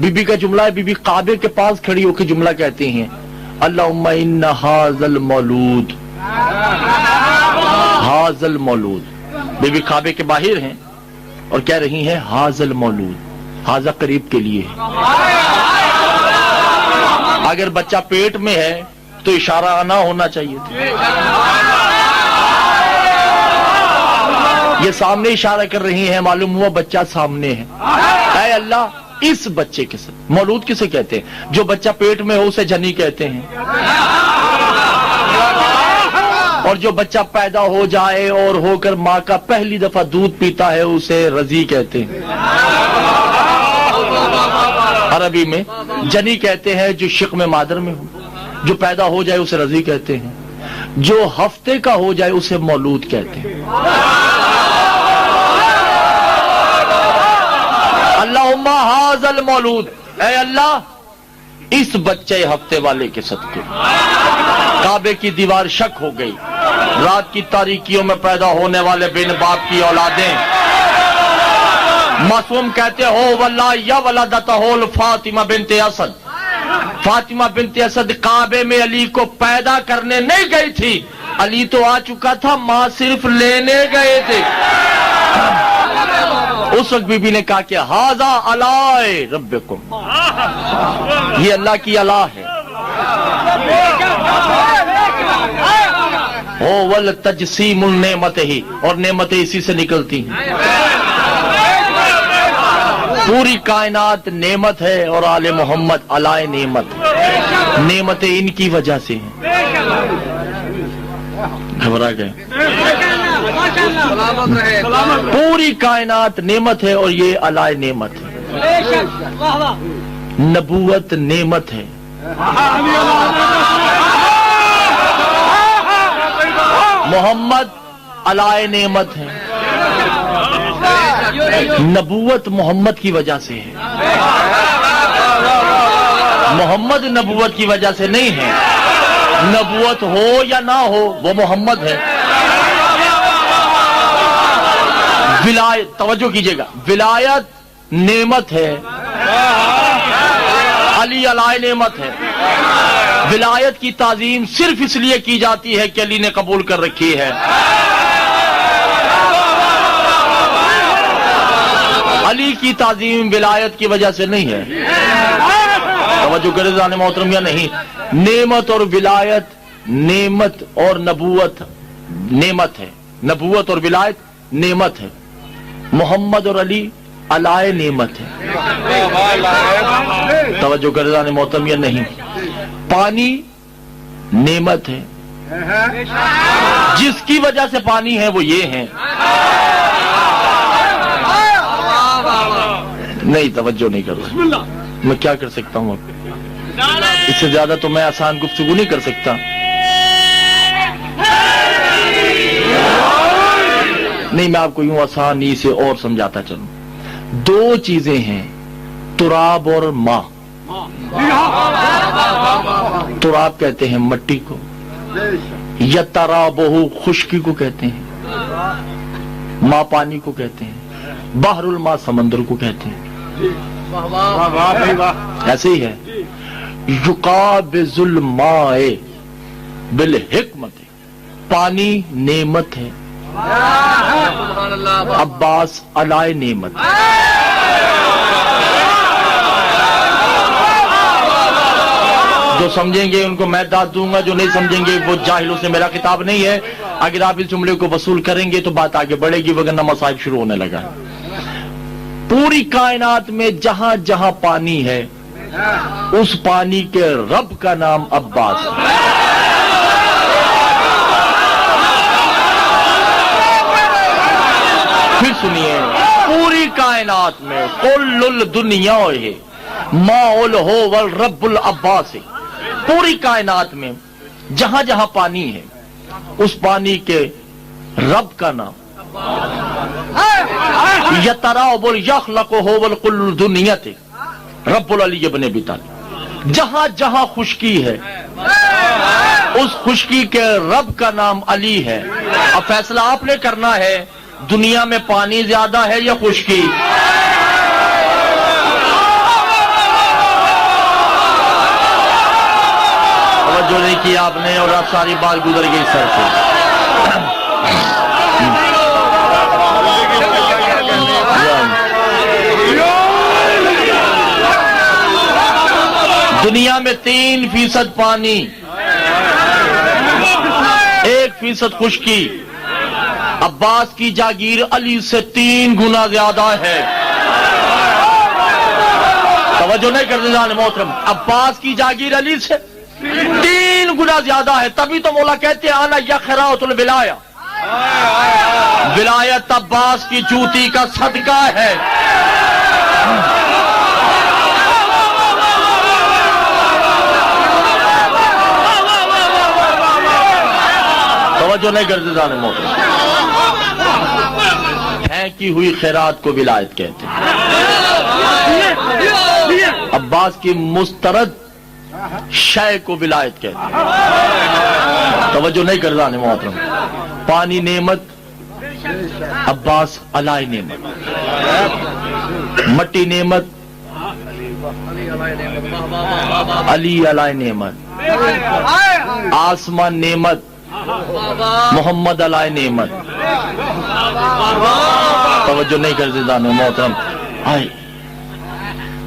बीबी का जुमला है, बीबी काबे के पास खड़ी होकर जुमला कहती हैं, अल्लाहुम्मा इन्ना हाज़ल मौलूद, हाज़ल मौलूद। बीबी काबे के बाहर हैं और कह रही हैं हाज़ल मौलूद, हाज़ा करीब के लिए है। अगर बच्चा पेट में है तो इशारा आना होना चाहिए था। ये सामने इशारा कर रही हैं, मालूम हुआ बच्चा सामने है। ऐ अल्लाह, इस बच्चे के साथ, मौलूद किसे कहते हैं? जो बच्चा पेट में हो उसे जनी कहते हैं, और जो बच्चा पैदा हो जाए और होकर माँ का पहली दफा दूध पीता है उसे रजी कहते हैं। अरबी में जनी कहते हैं जो शिक में मादर में हो, जो पैदा हो जाए उसे रजी कहते हैं, जो हफ्ते का हो जाए उसे मौलूद कहते हैं। अल्लाहुम्मा हाज़ल मौलूद, ऐ अल्लाह इस बच्चे हफ्ते वाले के सदके। काबे की दीवार शक हो गई। रात की तारीकियों में पैदा होने वाले बिन बाप की औलादें मासूम कहते हो वल्लाह या वलादत होल फातिमा बिनते असद। फातिमा बिनते असद काबे में अली को पैदा करने नहीं गई थी, अली तो आ चुका था, मां सिर्फ लेने गए थे। उस वक्त बीबी ने कहा कि हाजा अलाए रब्बिकुम, ये अल्लाह की अला है। ओ वल तजसीमुल नेमत ही, और नेमतें इसी से निकलती हैं। पूरी कायनात नेमत है और आले मोहम्मद अलाए नेमत है। नेमतें इनकी वजह से हैं। घबरा गए। पूरी कायनात नेमत है और ये अलाए नेमत है। नबूवत नेमत है। मोहम्मद अलाए नेमत है। नबूवत मोहम्मद की वजह से है, मोहम्मद नबूवत की वजह से नहीं है। नबूवत हो या ना हो वो मोहम्मद है। विलायत, तवज्जो कीजिएगा, विलायत नेमत है, अली अलाए नेमत है। विलायत की ताजीम सिर्फ इसलिए की जाती है कि अली ने कबूल कर रखी है। अली की ताजीम विलायत की वजह से नहीं है। तवज्जो करे जाने मोहतरम या नहीं? नेमत और विलायत, नेमत और नबूवत नेमत है, नबूवत और विलायत नेमत है। मोहम्मद और अली अलाए नेमत है। तवज्जो करे जाने मोहतरम या नहीं? पानी नेमत है, जिसकी वजह से पानी है वो ये है। नहीं, तवज्जो नहीं कर रहा। मैं क्या कर सकता हूँ अब? इससे ज्यादा तो मैं आसान गुफ्तगू नहीं कर सकता। नहीं, मैं आपको यूं आसानी से और समझाता चलूं। दो चीजें हैं, तुराब और माँ। तुराब कहते हैं मट्टी को, या तराबहु खुश्की को कहते हैं, माँ पानी को कहते हैं, बहरुल माँ समंदर को कहते हैं। ऐसे ही है। युकाबिजुल माए बिल हिकमत, पानी नेमत है, अब्बास अलाए नेमत। जो समझेंगे उनको मैं दाद दूंगा, जो नहीं समझेंगे वो जाहिलों से मेरा किताब नहीं है। अगर आप इस जुमले को वसूल करेंगे तो बात आगे बढ़ेगी, वरना मसाइब शुरू होने लगा। पूरी कायनात में जहां जहां पानी है उस पानी के रब का नाम अब्बास है। फिर सुनिए, पूरी कायनात में कुल्लुल दुनिया है माउल हो वल रब्बुल अब्बास है। पूरी कायनात में जहां जहां पानी है उस पानी के रब का नाम यतराबुल यखलकु हुवल कुल्लु दुनियति रब्बुल अली इब्न अबी तालिब। जहां जहां खुशकी है उस खुशकी के रब का नाम अली है। अब फैसला आपने करना है, दुनिया में पानी ज्यादा है या खुशकी? जो नहीं किया आपने और अब सारी बात गुजर गई सर से। दुनिया में 3% पानी, 1% खुशकी। अब्बास की जागीर अली से 3 गुना ज्यादा है। तवज्जो नहीं करते जाने मोहतरम, अब्बास की जागीर अली से 3 गुना ज्यादा है। तभी तो मौला कहते हैं आना यखरातुल विलाया, विलायत अब्बास की जूती का सदका है। तवज्जो नहीं करते जाने मोहतरम, फेंकी हुई खैरात को विलायत कहते हैं। अब्बास की मुस्तरद शय को विलायत कहते हैं। तवज्जो नहीं कर जाने मोहतरम, पानी नेमत, अब्बास अलाए नेमत। मट्टी नेमत, अली अलाए नेमत। आसमान नेमत, मोहम्मद अलाए नेमत। तवज्जो नहीं करते जाने मोहतरम। आए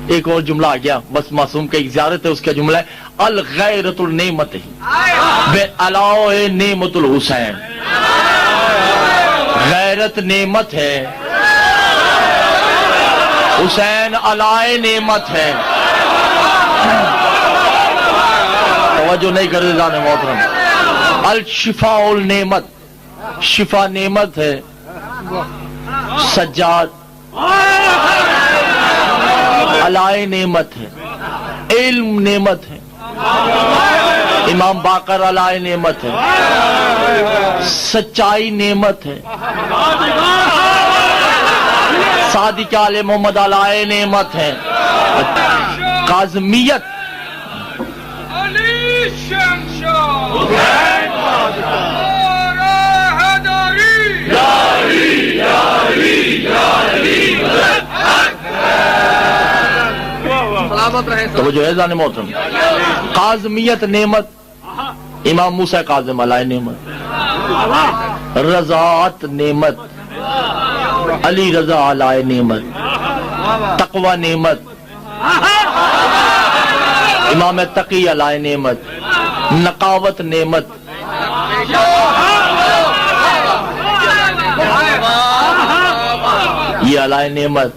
एक और जुमला आ गया, बस मासूम का एक ज़ियारत है, उसका जुमला है अल गैरतुल नेमत ही बे अलाए नेमतुल हुसैन। गैरत नेमत है, हुसैन अलाए नेमत है। तवज्जो नहीं करते जाने मोहतरम। अल शिफाउल नेमत, शिफा नेमत है। सज्जाद अलाए नेमत है, इल्म नेमत है। इमाम बाकर अलाए नेमत है, सच्चाई नेमत है। सादिक आले मोहम्मद अलाए नेमत है। काज़मियत तो वो जो है जाने मोहतरम, काज़मियत नेमत इमाम मूसा काज़िम अलाए नेमत। रज़ात नेमत अली रज़ा अलाए नेमत। तक़वा नेमत इमाम तक़ी अलाए नेमत। नकावत नेमत ये अलाए नेमत।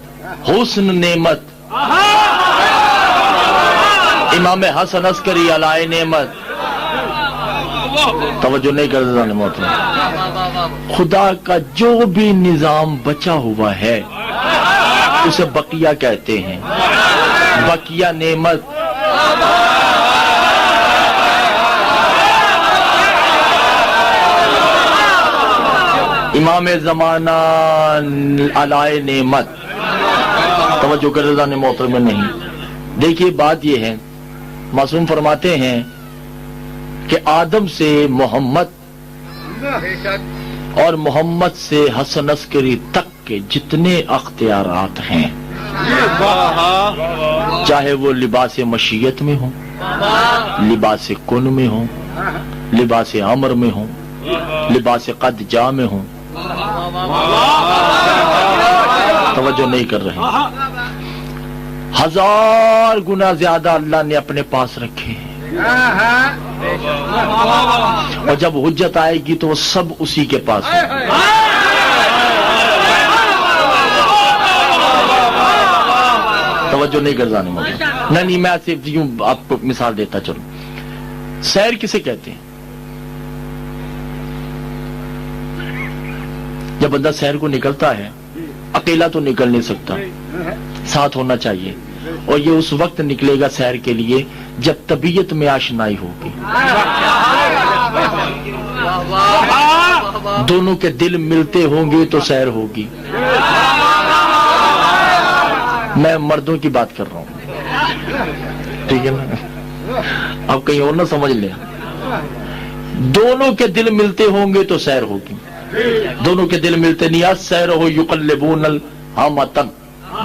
हुस्न नेमत इमाम हसन अस्करी अलाए नेमत। तवज्जो नहीं करते जाने मोहतरम, खुदा का जो भी निजाम बचा हुआ है उसे बकिया कहते हैं। बकिया नेमत। इमाम ज़माना अलाए नेमत। तवज्जो करते जाने मोहतरम नहीं। देखिए बात यह है, मासूम फरमाते हैं कि आदम से मोहम्मद और मोहम्मद से हसन अस्करी तक के जितने अख्तियारात हैं, चाहे वो लिबास मशीयत में हो, लिबास कुन में हो, लिबास अमर में हो, लिबास कद जा में हो। तवज्जो नहीं कर रहे। 1000 गुना ज्यादा अल्लाह ने अपने पास रखे हैं। और जब हुज्जत आएगी तो वो सब उसी के पास होंगे। तवज्जो नहीं कर जाने मुझे। नहीं, मैं सिर्फ यूं आपको मिसाल देता चलो। सैर किसे कहते हैं? जब बंदा सैर को निकलता है, अकेला तो निकल नहीं सकता, साथ होना चाहिए। और ये उस वक्त निकलेगा सैर के लिए जब तबीयत में आशनाई होगी। दोनों के दिल मिलते होंगे तो सैर होगी। मैं मर्दों की बात कर रहा हूं, ठीक है ना? अब कहीं और ना समझ ले। दोनों के दिल मिलते होंगे तो सैर होगी। दोनों के दिल मिलते नहीं, सैर हो युकल्लिबूनल हमतन।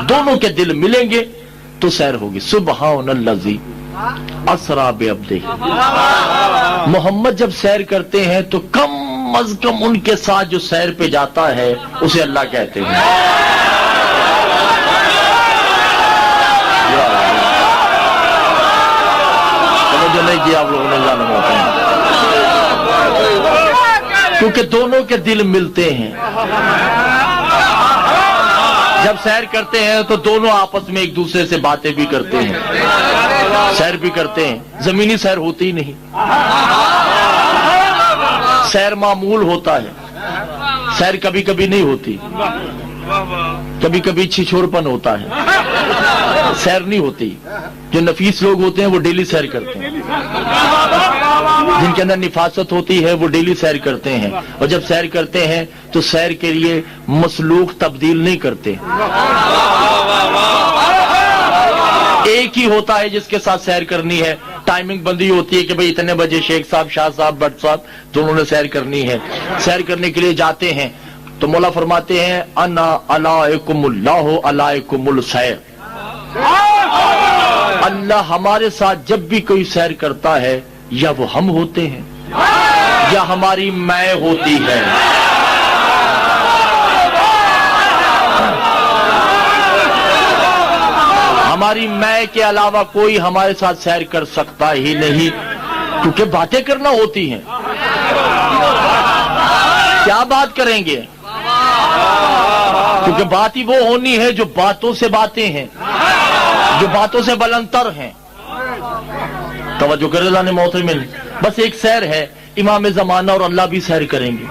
दोनों के दिल मिलेंगे तो सैर होगी। सुबहानल्लज़ी असरा बिअब्दिही। मोहम्मद जब सैर करते हैं तो कम अज कम उनके साथ जो सैर पे जाता है उसे अल्लाह कहते हैं। जो नहीं किया आप लोगों ने जाना होता है, क्योंकि दोनों के दिल मिलते हैं। जब सैर करते हैं तो दोनों आपस में एक दूसरे से बातें भी करते हैं, सैर भी करते हैं। जमीनी सैर होती ही नहीं, सैर मामूल होता है। सैर कभी कभी नहीं होती, कभी कभी छिछोरपन होता है, सैर नहीं होती। जो नफीस लोग होते हैं वो डेली सैर करते हैं, जिनके अंदर निफासत होती है वो डेली सैर करते हैं। और जब सैर करते हैं तो सैर के लिए मसलूक तब्दील नहीं करते, एक ही होता है जिसके साथ सैर करनी है। टाइमिंग बंदी होती है कि भाई इतने बजे शेख साहब, शाह साहब, भट्ट साहब दोनों ने सैर करनी है। सैर करने के लिए जाते हैं तो मौला फरमाते हैं अन्ना अलाइकुमुल्लाहु अलाइकुमुल सैर। अल्लाह हमारे साथ जब भी कोई सैर करता है, या वो हम होते हैं या हमारी मैं होती है। हमारी मैं के अलावा कोई हमारे साथ सैर कर सकता ही नहीं, क्योंकि बातें करना होती हैं। क्या बात करेंगे? क्योंकि बात ही वो होनी है जो बातों से बातें हैं, जो बातों से बुलंदतर हैं। तवज्जो करे जाने मोहतरम, बस एक सैर है, इमाम ज़माना और अल्लाह भी सैर करेंगे।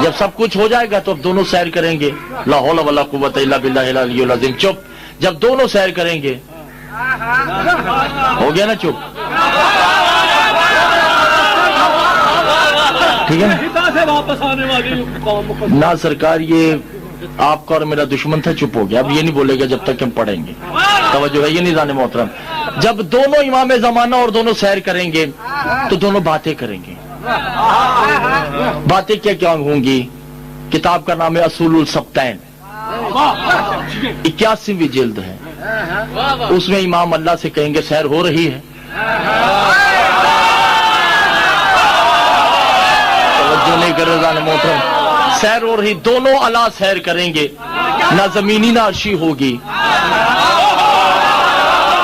जब सब कुछ हो जाएगा तो अब दोनों सैर करेंगे। ला हौला वला कुव्वता इल्ला बिल्लाहिल अलिय्युल अज़ीम। चुप, जब दोनों सैर करेंगे, हो गया ना चुप, ठीक है ना? से वापस आने वाली कौम ना सरकार, ये आपका और मेरा दुश्मन था, चुप हो गया। अब ये नहीं बोलेगा जब तक हम पढ़ेंगे। तवज्जो है ये नहीं जाने मोहतरम। जब दोनों इमाम ज़माना और दोनों सैर करेंगे तो दोनों बातें करेंगे। बातें क्या क्या होंगी? किताब का नाम है असूलुल सब्तैन, 81वीं जिल्द है। उसमें इमाम अल्लाह से कहेंगे सैर हो रही है? तवज्जो नहीं कर रहे मोहतरम। सैर हो रही, दोनों अला सैर करेंगे, ना जमीनी ना अर्शी होगी।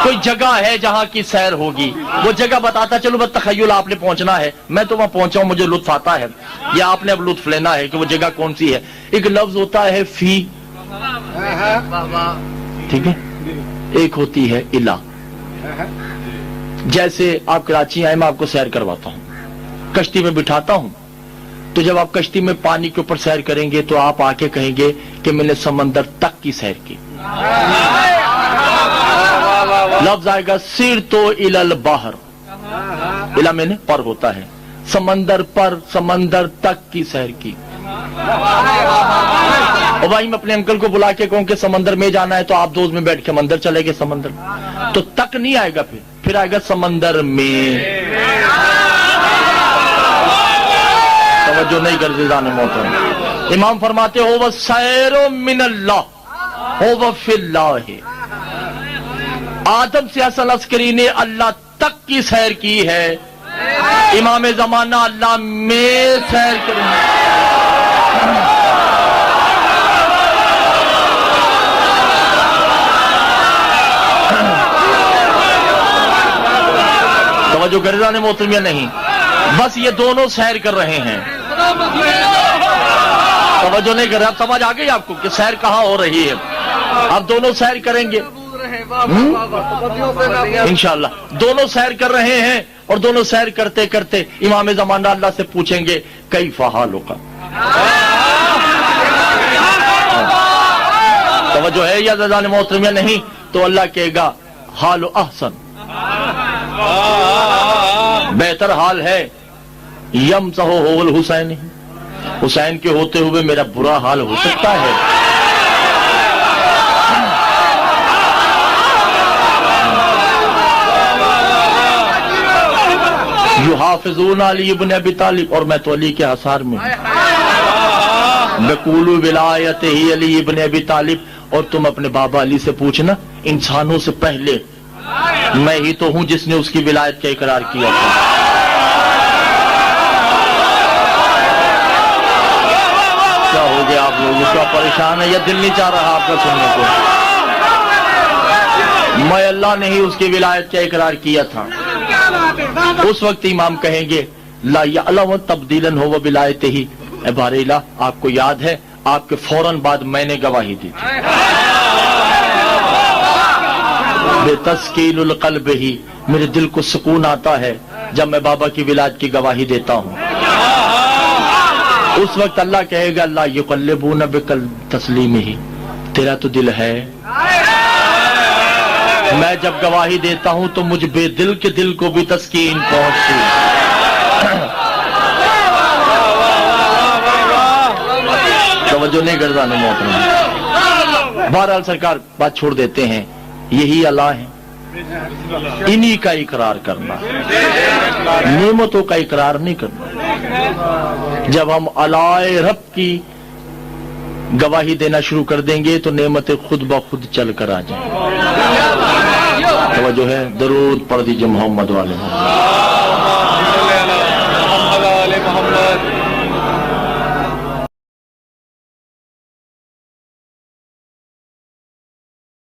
कोई जगह है जहां की सैर होगी, वो जगह बताता चलो, बस तखय्युल आपने पहुंचना है। मैं तो वहां पहुंचा हूं, मुझे लुत्फ आता है, या आपने अब लुत्फ लेना है कि वो जगह कौन सी है। एक लफ्ज होता है फी, ठीक है, एक होती है इला। जैसे आप कराची आए, मैं आपको सैर करवाता हूं, कश्ती में बिठाता हूं, तो जब आप कश्ती में पानी के ऊपर सैर करेंगे तो आप आके कहेंगे कि मैंने समंदर तक की सैर की। लफ्ज आएगा सिर तो इलल बाहर, इला मैंने पर होता है, समंदर पर, समंदर तक की सैर की। और भाई मैं अपने अंकल को बुला के कहूं कि समंदर में जाना है, तो आप दोस्त में बैठ के मंदिर चले गए समंदर, तो तक नहीं आएगा, फिर आएगा समंदर में। तवज्जो नहीं करते जाने मोहतरम। इमाम फरमाते हो वह सैरो मिनल्लाह हो वह फिल्लाह। आदम से हसन अस्करी ने अल्लाह तक की सैर की है, इमाम ज़माना अल्लाह में सैर करेंगे। तवज्जो करे जाने मोहतरम या नहीं? बस ये दोनों सैर कर रहे हैं। तवज्जो नहीं कर रहे? अब समझ आ गई आपको कि सैर कहां हो रही है? अब दोनों सैर करेंगे इंशाअल्लाह। दोनों सैर कर रहे हैं और दोनों सैर करते करते इमाम ज़माना अल्लाह से पूछेंगे कैफ़ हालुका। तवज्जो है या ज़ाने मोहतरम या नहीं? तो अल्लाह कहेगा हाल अहसन, بہتر حال ہے یم سہو ہول حسین، حسین کے ہوتے ہوئے میرا برا حال ہو سکتا ہے۔ یحافظون علی ابن ابی طالب، اور میں تو علی کے حصار میں ہوں۔ بقولو ولایت ہی علی ابن ابی طالب، اور تم اپنے بابا علی سے پوچھنا انسانوں سے پہلے میں ہی تو ہوں جس نے اس کی ولایت کا اقرار کیا تھا۔ کیا ہو گیا آپ لوگوں کا پریشان ہے یا دل نہیں چاہ رہا آپ کا سننے کو؟ میں اللہ نے ہی اس کی ولایت کا اقرار کیا تھا۔ اس وقت امام کہیں گے لا یعلم تبدیلا ہو ولایت ہی، اے بار الہ آپ کو یاد ہے آپ کے فوراً بعد میں نے گواہی دی تھی۔ بے تسکین القلب ہی، میرے دل کو سکون آتا ہے جب میں بابا کی ولایت کی گواہی دیتا ہوں۔ اس وقت اللہ کہے گا لا یقلبون بقلب تسلیم ہی، تیرا تو دل ہے۔ میں جب گواہی دیتا ہوں تو مجھ بے دل کے دل کو بھی تسکین پہنچتی۔ توجہ نہیں کرتا نا محترم۔ بہرحال سرکار بات چھوڑ دیتے ہیں، یہی اللہ ہے، انہی کا اقرار کرنا، نعمتوں کا اقرار نہیں کرنا۔ جب ہم اللہ رب کی گواہی دینا شروع کر دیں گے تو نعمتیں خود بخود چل کر آ جائیں۔ توجہ ہے، درود پڑھ دیجئے محمد والے۔